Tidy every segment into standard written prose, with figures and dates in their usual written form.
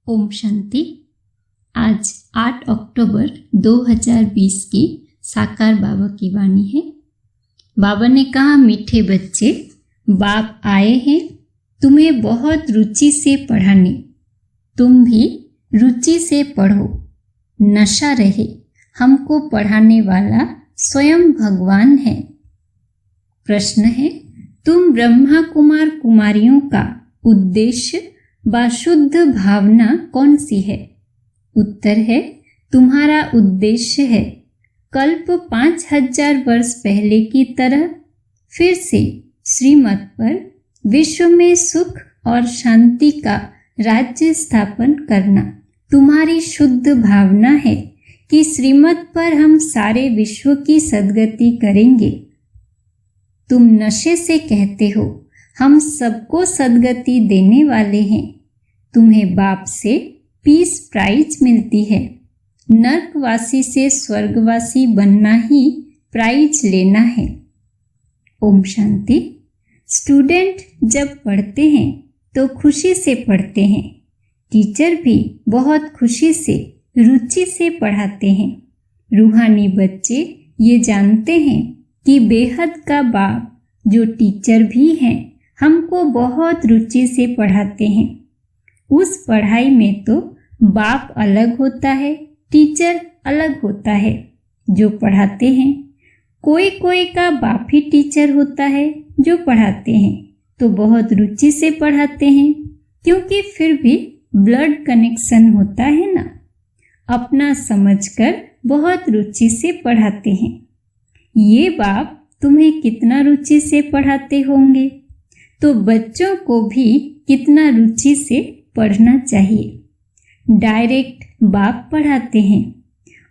ओम शांति। आज 8 अक्टूबर 2020 की साकार बाबा की वाणी है। बाबा ने कहा, मीठे बच्चे, बाप आए हैं तुम्हें बहुत रुचि से पढ़ाने। तुम भी रुचि से पढ़ो, नशा रहे। हमको पढ़ाने वाला स्वयं भगवान है। प्रश्न है, तुम ब्रह्मा कुमार कुमारियों का उद्देश्य व शुद्ध भावना कौन सी है? उत्तर है, तुम्हारा उद्देश्य है कल्प 5000 वर्ष पहले की तरह फिर से श्रीमत पर विश्व में सुख और शांति का राज्य स्थापन करना। तुम्हारी शुद्ध भावना है कि श्रीमत पर हम सारे विश्व की सद्गति करेंगे। तुम नशे से कहते हो हम सबको सद्गति देने वाले हैं। तुम्हें बाप से पीस प्राइज मिलती है। नरकवासी से स्वर्गवासी बनना ही प्राइज लेना है। ओम शांति। स्टूडेंट जब पढ़ते हैं तो खुशी से पढ़ते हैं। टीचर भी बहुत खुशी से रुचि से पढ़ाते हैं। रूहानी बच्चे ये जानते हैं कि बेहद का बाप जो टीचर भी हैं हमको बहुत रुचि से पढ़ाते हैं। उस पढ़ाई में तो बाप अलग होता है, टीचर अलग होता है जो पढ़ाते हैं। कोई कोई का बाप ही टीचर होता है जो पढ़ाते हैं, तो बहुत रुचि से पढ़ाते हैं, क्योंकि फिर भी ब्लड कनेक्शन होता है ना। अपना समझकर बहुत रुचि से पढ़ाते हैं। ये बाप तुम्हें कितना रुचि से पढ़ाते होंगे, तो बच्चों को भी कितना रुचि से पढ़ना चाहिए। डायरेक्ट बाप पढ़ाते हैं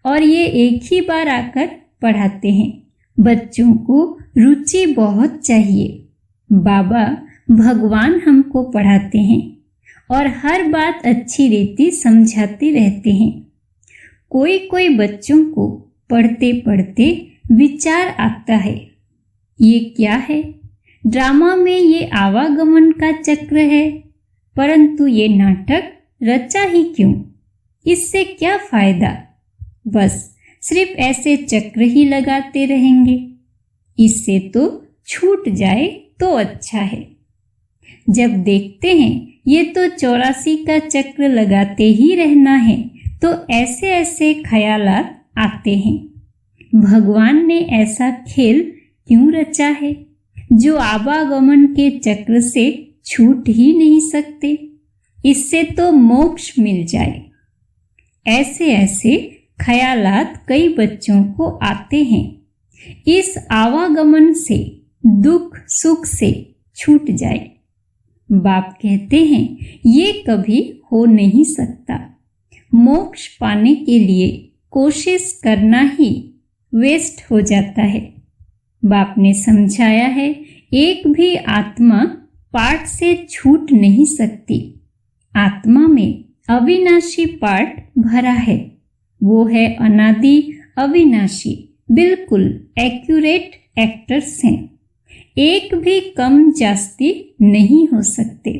और ये एक ही बार आकर पढ़ाते हैं। बच्चों को रुचि बहुत चाहिए। बाबा भगवान हमको पढ़ाते हैं और हर बात अच्छी रीति समझाते रहते हैं। कोई कोई बच्चों को पढ़ते पढ़ते विचार आता है, ये क्या है? ड्रामा में ये आवागमन का चक्र है, परंतु ये नाटक रचा ही क्यों? इससे क्या फायदा? बस सिर्फ ऐसे चक्र ही लगाते रहेंगे। इससे तो छूट जाए तो अच्छा है। जब देखते हैं ये तो 84 का चक्र लगाते ही रहना है, तो ऐसे ऐसे ख्यालात आते हैं। भगवान ने ऐसा खेल क्यों रचा है जो आवागमन के चक्र से छूट ही नहीं सकते? इससे तो मोक्ष मिल जाए। ऐसे ऐसे ख्यालात कई बच्चों को आते हैं। इस आवागमन से दुख सुख से छूट जाए। बाप कहते हैं ये कभी हो नहीं सकता। मोक्ष पाने के लिए कोशिश करना ही वेस्ट हो जाता है। बाप ने समझाया है, एक भी आत्मा पार्ट से छूट नहीं सकती। आत्मा में अविनाशी पार्ट भरा है, वो है अनादि अविनाशी, बिल्कुल एक्यूरेट एक्टर्स हैं। एक भी कम जास्ती नहीं हो सकते।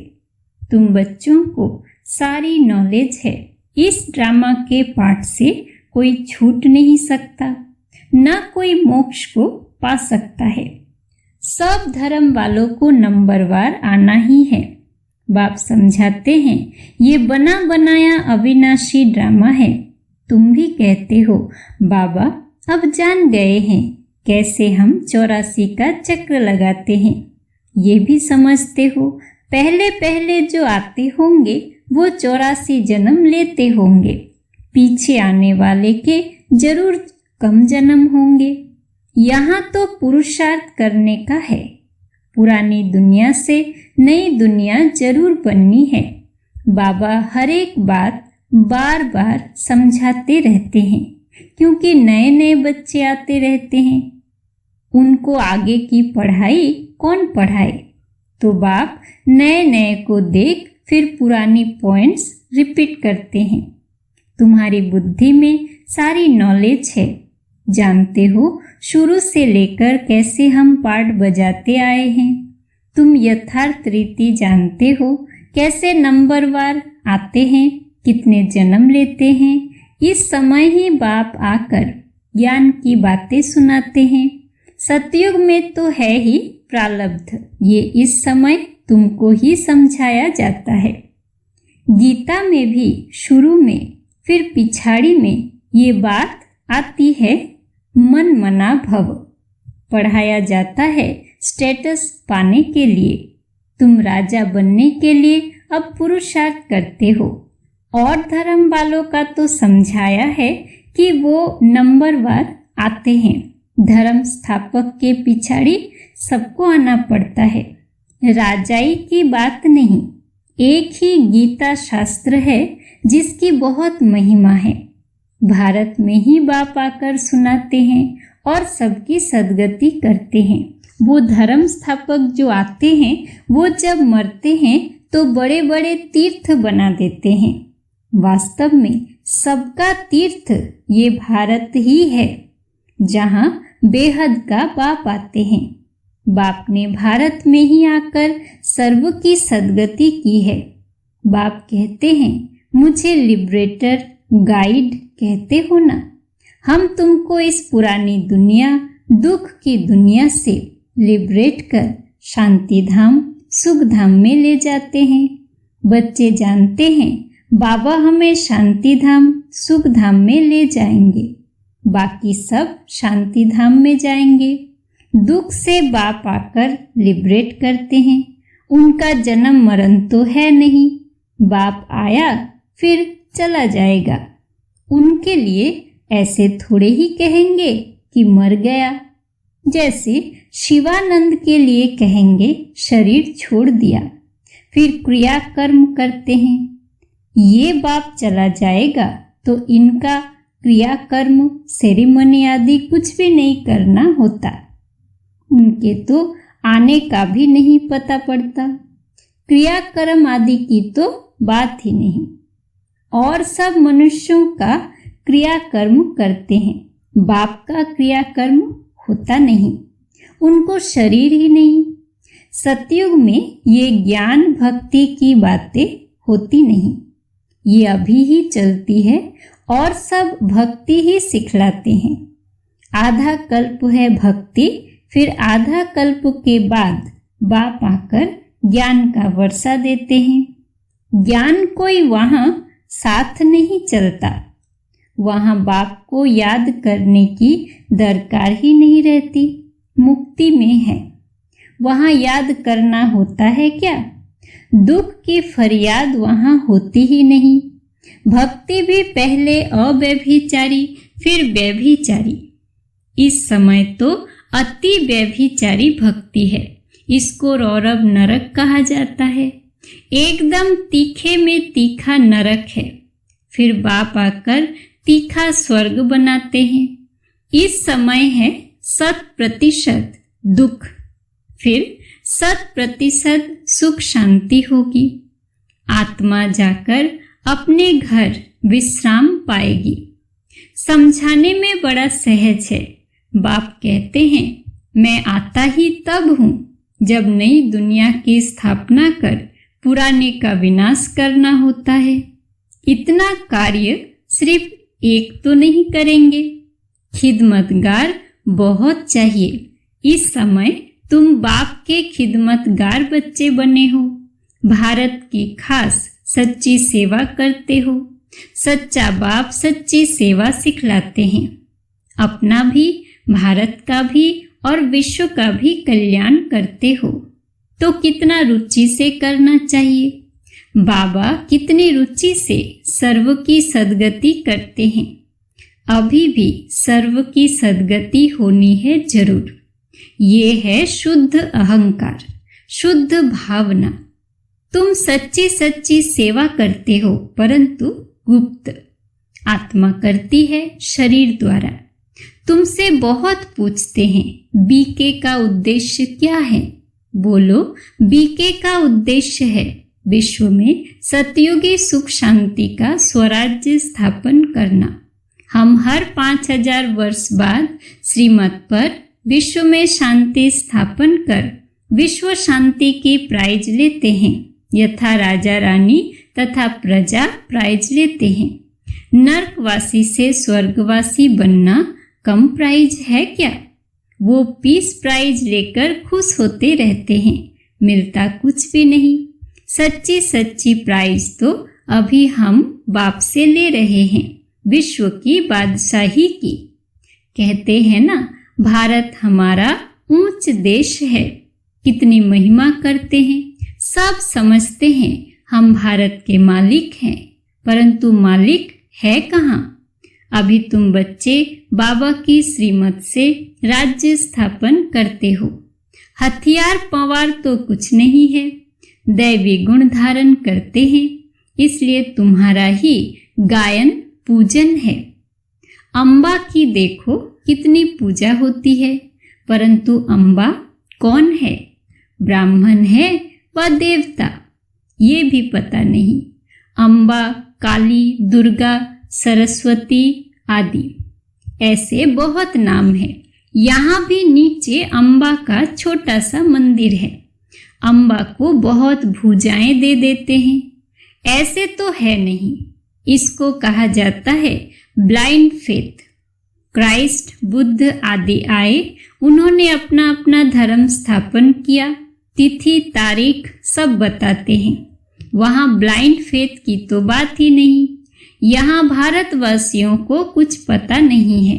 तुम बच्चों को सारी नॉलेज है। इस ड्रामा के पार्ट से कोई छूट नहीं सकता, ना कोई मोक्ष को पा सकता है। सब धर्म वालों को नंबरवार आना ही है। बाप समझाते हैं ये बना बनाया अविनाशी ड्रामा है। तुम भी कहते हो बाबा अब जान गए हैं कैसे हम 84 का चक्र लगाते हैं। ये भी समझते हो पहले पहले जो आते होंगे वो 84 जन्म लेते होंगे। पीछे आने वाले के जरूर कम जन्म होंगे। यहाँ तो पुरुषार्थ करने का है। पुरानी दुनिया से नई दुनिया जरूर बननी है। बाबा हर एक बात बार बार समझाते रहते हैं, क्योंकि नए नए बच्चे आते रहते हैं। उनको आगे की पढ़ाई कौन पढ़ाए? तो बाप नए नए को देख फिर पुरानी पॉइंट्स रिपीट करते हैं। तुम्हारी बुद्धि में सारी नॉलेज है। जानते हो शुरू से लेकर कैसे हम पार्ट बजाते आए हैं। तुम यथार्थ रीति जानते हो कैसे नंबरवार आते हैं कितने जन्म लेते हैं, इस समय ही बाप आकर ज्ञान की बातें सुनाते हैं। सतयुग में तो है ही प्रारब्ध, ये इस समय तुमको ही समझाया जाता है। गीता में भी शुरू में फिर पिछाड़ी में ये बात आती है, मन मना भव। पढ़ाया जाता है स्टेटस पाने के लिए, तुम राजा बनने के लिए अब पुरुषार्थ करते हो। और धर्म वालों का तो समझाया है कि वो नंबरवार आते हैं। धर्म स्थापक के पिछाड़ी सबको आना पड़ता है, राजाई की बात नहीं। एक ही गीता शास्त्र है जिसकी बहुत महिमा है। भारत में ही बाप आकर सुनाते हैं और सबकी सद्गति करते हैं। वो धर्म स्थापक जो आते हैं वो जब मरते हैं तो बड़े बड़े तीर्थ बना देते हैं। वास्तव में सबका तीर्थ ये भारत ही है, जहाँ बेहद का बाप आते हैं। बाप ने भारत में ही आकर सर्व की सद्गति की है। बाप कहते हैं, मुझे लिबरेटर गाइड कहते हो ना। हम तुमको इस पुरानी दुनिया, दुख की दुनिया से लिबरेट कर शांति धाम, सुख धाम में ले जाते हैं। बच्चे जानते हैं बाबा हमें शांति धाम, सुख धाम में ले जाएंगे, बाकी सब शांति धाम में जाएंगे। दुख से बाप आकर लिबरेट करते हैं। उनका जन्म मरण तो है नहीं, बाप आया फिर चला जाएगा। उनके लिए ऐसे थोड़े ही कहेंगे कि मर गया, जैसे शिवानंद के लिए कहेंगे शरीर छोड़ दिया। फिर क्रिया कर्म करते हैं। ये बाप चला जाएगा तो इनका क्रिया कर्म, सेरेमनी आदि कुछ भी नहीं करना होता। उनके तो आने का भी नहीं पता पड़ता। क्रिया कर्म आदि की तो बात ही नहीं। और सब मनुष्यों का क्रिया कर्म करते हैं, बाप का क्रिया कर्म होता नहीं। उनको शरीर ही नहीं। सतयुग में ये ज्ञान भक्ति की बातें होती नहीं, ये अभी ही चलती है और सब भक्ति ही सिखलाते हैं। आधा कल्प है भक्ति, फिर आधा कल्प के बाद बाप आकर ज्ञान का वर्षा देते हैं। ज्ञान कोई वहाँ साथ नहीं चलता, वहाँ बाप को याद करने की दरकार ही नहीं रहती। मुक्ति में है, वहाँ याद करना होता है क्या? दुख की फरियाद वहाँ होती ही नहीं। भक्ति भी पहले अव्यभिचारी फिर व्यभिचारी। इस समय तो अति व्यभिचारी भक्ति है, इसको रौरव नरक कहा जाता है। एकदम तीखे में तीखा नरक है। फिर बाप आकर तीखा स्वर्ग बनाते हैं। इस समय है 100% दुख, फिर 100% सुख शांति होगी। आत्मा जाकर अपने घर विश्राम पाएगी। समझाने में बड़ा सहज है। बाप कहते हैं, मैं आता ही तब हूँ जब नई दुनिया की स्थापना कर पुराने का विनाश करना होता है। इतना कार्य सिर्फ एक तो नहीं करेंगे, खिदमतगार बहुत चाहिए। इस समय तुम बाप के खिदमतगार बच्चे बने हो। भारत की खास सच्ची सेवा करते हो। सच्चा बाप सच्ची सेवा सिखलाते हैं। अपना भी, भारत का भी और विश्व का भी कल्याण करते हो। तो कितना रुचि से करना चाहिए। बाबा कितनी रुचि से सर्व की सद्गति करते हैं। अभी भी सर्व की सद्गति होनी है जरूर। ये है शुद्ध अहंकार, शुद्ध भावना। तुम सच्ची सच्ची सेवा करते हो, परंतु गुप्त। आत्मा करती है शरीर द्वारा। तुमसे बहुत पूछते हैं, बीके का उद्देश्य क्या है? बोलो, बीके का उद्देश्य है विश्व में सतयुगी सुख शांति का स्वराज्य स्थापन करना। हम हर 5000 वर्ष बाद श्रीमत पर विश्व में शांति स्थापन कर विश्व शांति की प्राइज लेते हैं। यथा राजा रानी तथा प्रजा प्राइज लेते हैं। नरकवासी से स्वर्गवासी बनना कम प्राइज है क्या? वो पीस प्राइज लेकर खुश होते रहते हैं, मिलता कुछ भी नहीं। सच्ची सच्ची प्राइज तो अभी हम बाप से ले रहे हैं, विश्व की बादशाही की। कहते हैं ना, भारत हमारा ऊंच देश है। कितनी महिमा करते हैं, सब समझते हैं हम भारत के मालिक हैं, परंतु मालिक है कहाँ? अभी तुम बच्चे बाबा की श्रीमत से राज्य स्थापन करते हो। हथियार पवार तो कुछ नहीं है, दैवी गुण धारण करते हैं, इसलिए तुम्हारा ही गायन पूजन है। अम्बा की देखो कितनी पूजा होती है, परंतु अम्बा कौन है? ब्राह्मण है व देवता, ये भी पता नहीं। अम्बा, काली, दुर्गा, सरस्वती आदि ऐसे बहुत नाम है। यहाँ भी नीचे अम्बा का छोटा सा मंदिर है। अम्बा को बहुत भुजाएं दे देते हैं, ऐसे तो है नहीं। इसको कहा जाता है ब्लाइंड फेथ। क्राइस्ट, बुद्ध आदि आए, उन्होंने अपना अपना धर्म स्थापन किया, तिथि तारीख सब बताते हैं। वहाँ ब्लाइंड फेथ की तो बात ही नहीं। यहाँ भारतवासियों को कुछ पता नहीं है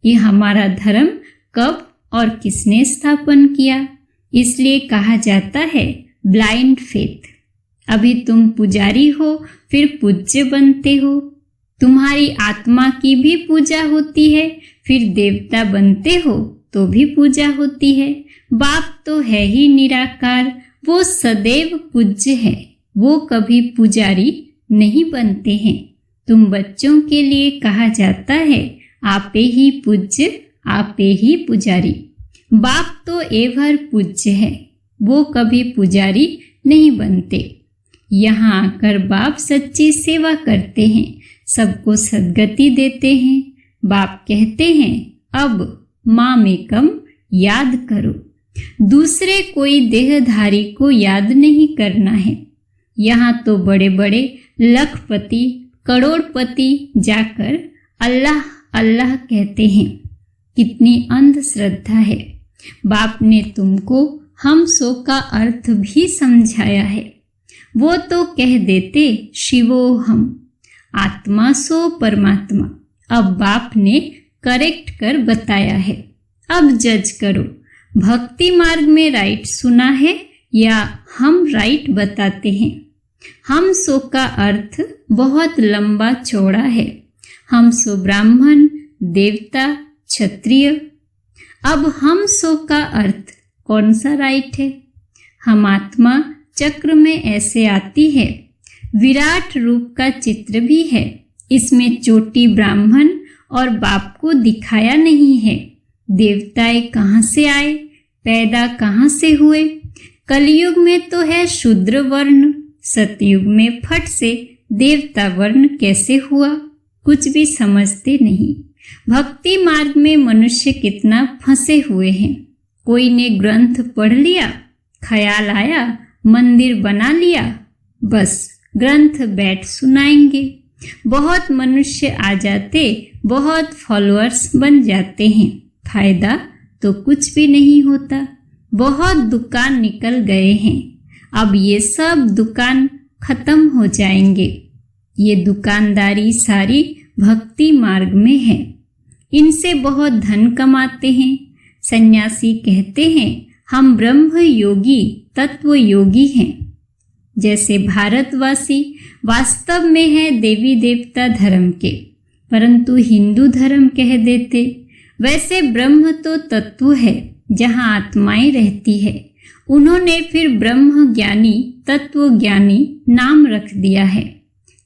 कि हमारा धर्म कब और किसने स्थापन किया, इसलिए कहा जाता है ब्लाइंड फेथ। अभी तुम पुजारी हो, फिर पूज्य बनते हो। तुम्हारी आत्मा की भी पूजा होती है, फिर देवता बनते हो तो भी पूजा होती है। बाप तो है ही निराकार, वो सदैव पूज्य है, वो कभी पुजारी नहीं बनते हैं। तुम बच्चों के लिए कहा जाता है आपे ही पूज्य, आपे ही पुजारी। बाप तो एवर पूज्य है, वो कभी पुजारी नहीं बनते। यहाँ आकर बाप सच्ची सेवा करते हैं, सबको सद्गति देते हैं। बाप कहते हैं अब माम एकम याद करो। दूसरे कोई देहधारी को याद नहीं करना है। यहाँ तो बड़े बड़े लखपति, करोड़पति जाकर अल्लाह अल्लाह कहते हैं। कितनी अंधश्रद्धा है। बाप ने तुमको हम सो का अर्थ भी समझाया है। वो तो कह देते शिवो हम, आत्मा सो परमात्मा। अब बाप ने करेक्ट कर बताया है। अब जज करो, भक्ति मार्ग में राइट सुना है या हम राइट बताते हैं। हम सो का अर्थ बहुत लंबा चौड़ा है। हम सो ब्राह्मण, देवता, क्षत्रिय। अब हम सो का अर्थ कौन सा राइट है? हम आत्मा चक्र में ऐसे आती है। विराट रूप का चित्र भी है, इसमें चोटी ब्राह्मण और बाप को दिखाया नहीं है। देवताएं कहाँ से आए, पैदा कहाँ से हुए? कलयुग में तो है शूद्र वर्ण, सतयुग में फट से देवता वर्ण कैसे हुआ? कुछ भी समझते नहीं। भक्ति मार्ग में मनुष्य कितना फंसे हुए हैं। कोई ने ग्रंथ पढ़ लिया, ख्याल आया मंदिर बना लिया, बस ग्रंथ बैठ सुनाएंगे। बहुत मनुष्य आ जाते, बहुत फॉलोअर्स बन जाते हैं, फायदा तो कुछ भी नहीं होता। बहुत दुकान निकल गए हैं, अब ये सब दुकान खत्म हो जाएंगे। ये दुकानदारी सारी भक्ति मार्ग में है, इनसे बहुत धन कमाते हैं। सन्यासी कहते हैं हम ब्रह्म योगी, तत्व योगी हैं। जैसे भारतवासी वास्तव में है देवी देवता धर्म के, परंतु हिंदू धर्म कह देते। वैसे ब्रह्म तो तत्व है जहाँ आत्माएं रहती है। उन्होंने फिर ब्रह्म ज्ञानी, तत्व ज्ञानी नाम रख दिया है।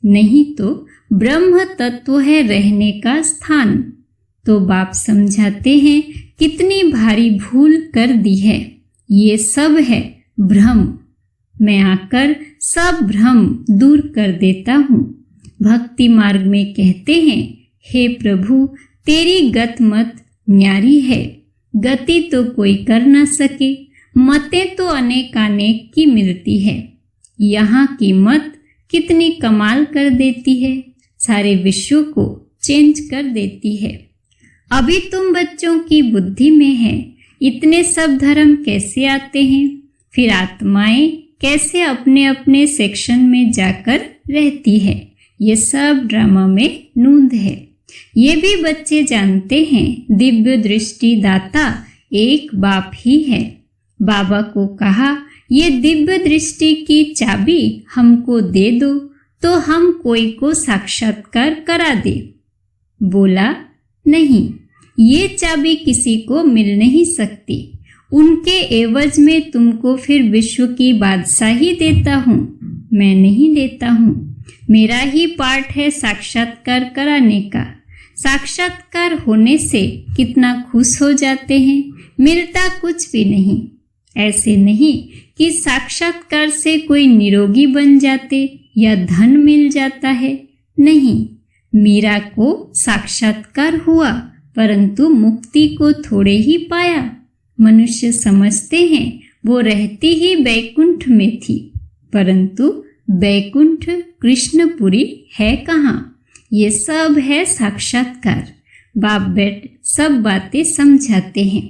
नहीं तो ब्रह्म तत्व है रहने का स्थान। तो बाप समझाते हैं कितनी भारी भूल कर दी है। ये सब है भ्रम। मैं आकर सब भ्रम दूर कर देता हूँ। भक्ति मार्ग में कहते हैं हे प्रभु तेरी गत मत न्यारी है। गति तो कोई कर न सके, मतें तो अनेकानेक की मिलती है। यहाँ की मत कितनी कमाल कर देती है, सारे विश्व को चेंज कर देती है। अभी तुम बच्चों की बुद्धि में है, इतने सब धर्म कैसे आते हैं, फिर आत्माएं कैसे अपने अपने सेक्शन में जाकर रहती है, ये सब ड्रामा में नूंद है। ये भी बच्चे जानते हैं दिव्य दृष्टि दाता एक बाप ही है। बाबा को कहा ये दिव्य दृष्टि की चाबी हमको दे दो तो हम कोई को साक्षात्कार करा दे। बोला नहीं, ये चाबी किसी को मिल नहीं सकती, उनके एवज में तुमको फिर विश्व की बादशाही देता हूँ, मैं नहीं देता हूँ। मेरा ही पार्ट है साक्षात्कार कराने का। साक्षात्कार होने से कितना खुश हो जाते हैं, मिलता कुछ भी नहीं। ऐसे नहीं कि साक्षात्कार से कोई निरोगी बन जाते या धन मिल जाता है, नहीं। मीरा को साक्षात्कार हुआ परंतु मुक्ति को थोड़े ही पाया। मनुष्य समझते हैं वो रहती ही बैकुंठ में थी, परंतु बैकुंठ कृष्णपुरी है कहाँ? ये सब है साक्षात्कार। बाप बेट सब बातें समझाते हैं।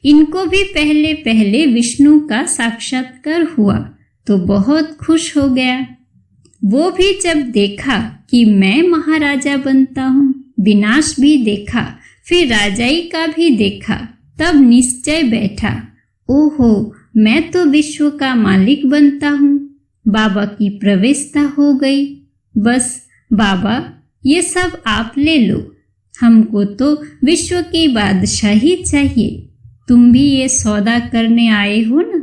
इनको भी पहले पहले विष्णु का साक्षात्कार हुआ तो बहुत खुश हो गया। वो भी जब देखा कि मैं महाराजा बनता हूँ, विनाश भी देखा, फिर राजाई का भी देखा, तब निश्चय बैठा, ओहो मैं तो विश्व का मालिक बनता हूँ। बाबा की प्रवेशता हो गई। बस बाबा ये सब आप ले लो, हमको तो विश्व की बादशाही चाहिए। तुम भी ये सौदा करने आए हो ना।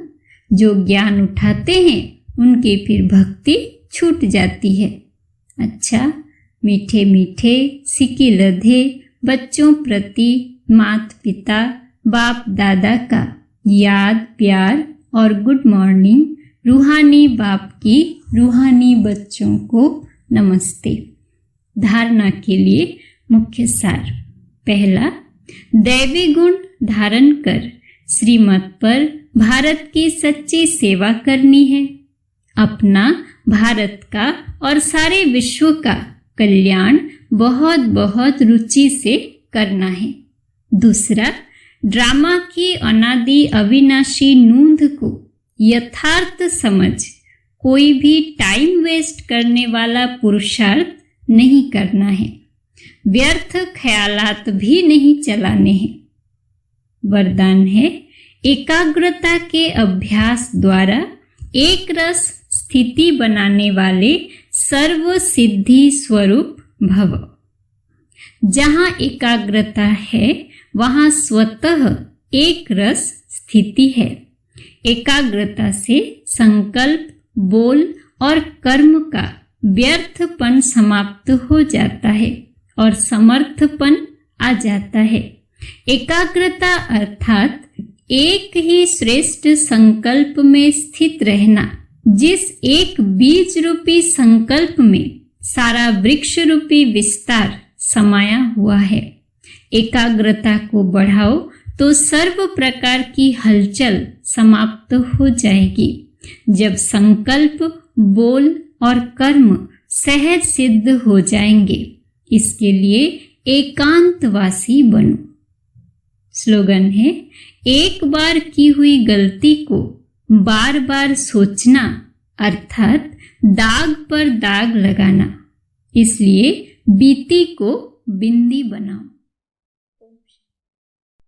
जो ज्ञान उठाते हैं उनकी फिर भक्ति छूट जाती है। अच्छा, मीठे मीठे सिक्के लधे बच्चों प्रति माता पिता बाप दादा का याद प्यार और गुड मॉर्निंग। रूहानी बाप की रूहानी बच्चों को नमस्ते। धारणा के लिए मुख्य सार। पहला, दैवी गुण धारण कर श्रीमत पर भारत की सच्ची सेवा करनी है। अपना, भारत का और सारे विश्व का कल्याण बहुत बहुत रुचि से करना है। दूसरा, ड्रामा की अनादि अविनाशी नूंद को यथार्थ समझ कोई भी टाइम वेस्ट करने वाला पुरुषार्थ नहीं करना है। व्यर्थ ख्यालात भी नहीं चलाने हैं। वरदान है, एकाग्रता के अभ्यास द्वारा एक रस स्थिति बनाने वाले सर्व सिद्धि स्वरूप भव। जहाँ एकाग्रता है वहाँ स्वतः एक रस स्थिति है। एकाग्रता से संकल्प, बोल और कर्म का व्यर्थपन समाप्त हो जाता है और समर्थपन आ जाता है। एकाग्रता अर्थात एक ही श्रेष्ठ संकल्प में स्थित रहना, जिस एक बीज रूपी संकल्प में सारा वृक्ष रूपी विस्तार समाया हुआ है। एकाग्रता को बढ़ाओ तो सर्व प्रकार की हलचल समाप्त हो जाएगी। जब संकल्प, बोल और कर्म सहज सिद्ध हो जाएंगे, इसके लिए एकांतवासी बनो। स्लोगन है, एक बार की हुई गलती को बार बार सोचना अर्थात दाग पर दाग लगाना, इसलिए बीती को बिंदी बनाओ।